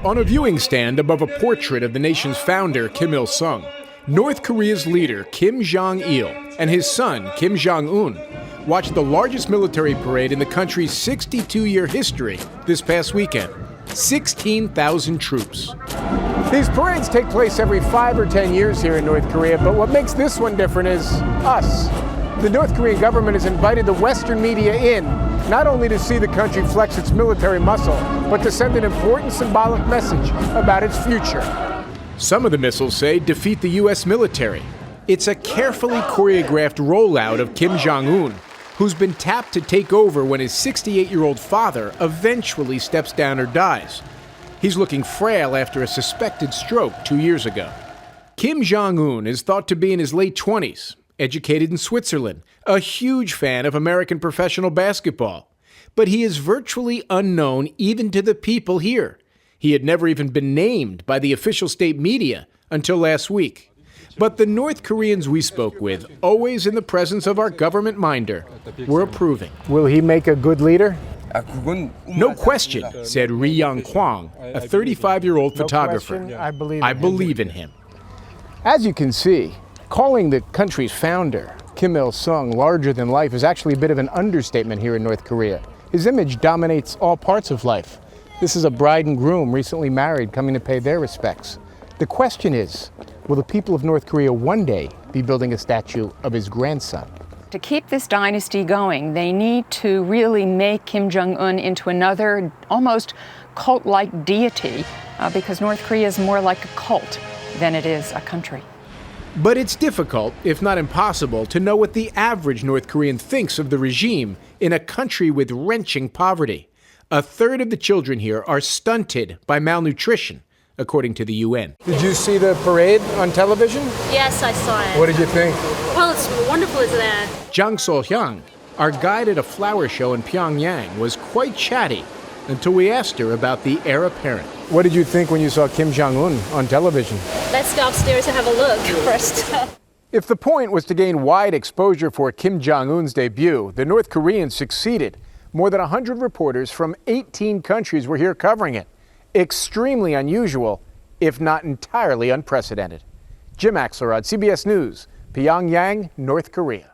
on a viewing stand above a portrait of the nation's founder, Kim Il-sung, North Korea's leader, Kim Jong-il, and his son, Kim Jong-un, watched the largest military parade in the country's 62-year history this past weekend. 16,000 troops. These parades take place every 5 or 10 years here in North Korea, but what makes this one different is us. The North Korean government has invited the Western media in, not only to see the country flex its military muscle, but to send an important symbolic message about its future. Some of the missiles say defeat the U.S. military. It's a carefully choreographed rollout of Kim Jong-un, who's been tapped to take over when his 68-year-old father eventually steps down or dies. He's looking frail after a suspected stroke 2 years ago. Kim Jong-un is thought to be in his late 20s, educated in Switzerland, a huge fan of American professional basketball. But he is virtually unknown even to the people here. He had never even been named by the official state media until last week. But the North Koreans we spoke with, always in the presence of our government minder, were approving. Will he make a good leader? No question, said Ri Young Kwang, a 35-year-old photographer. I believe in him. As you can see, calling the country's founder, Kim Il-sung, larger than life is actually a bit of an understatement here in North Korea. His image dominates all parts of life. This is a bride and groom recently married coming to pay their respects. The question is, will the people of North Korea one day be building a statue of his grandson? To keep this dynasty going, they need to really make Kim Jong-un into another almost cult-like deity because North Korea is more like a cult than it is a country. But it's difficult, if not impossible, to know what the average North Korean thinks of the regime in a country with wrenching poverty. A third of the children here are stunted by malnutrition, according to the UN. Did you see the parade on television? Yes, I saw it. What did you think? Well, it's wonderful, isn't it? Jang So-hyung, our guide at a flower show in Pyongyang, was quite chatty until we asked her about the heir apparent. What did you think when you saw Kim Jong-un on television? Let's go upstairs and have a look first. If the point was to gain wide exposure for Kim Jong-un's debut, the North Koreans succeeded. More than 100 reporters from 18 countries were here covering it. Extremely unusual, if not entirely unprecedented. Jim Axelrod, CBS News, Pyongyang, North Korea.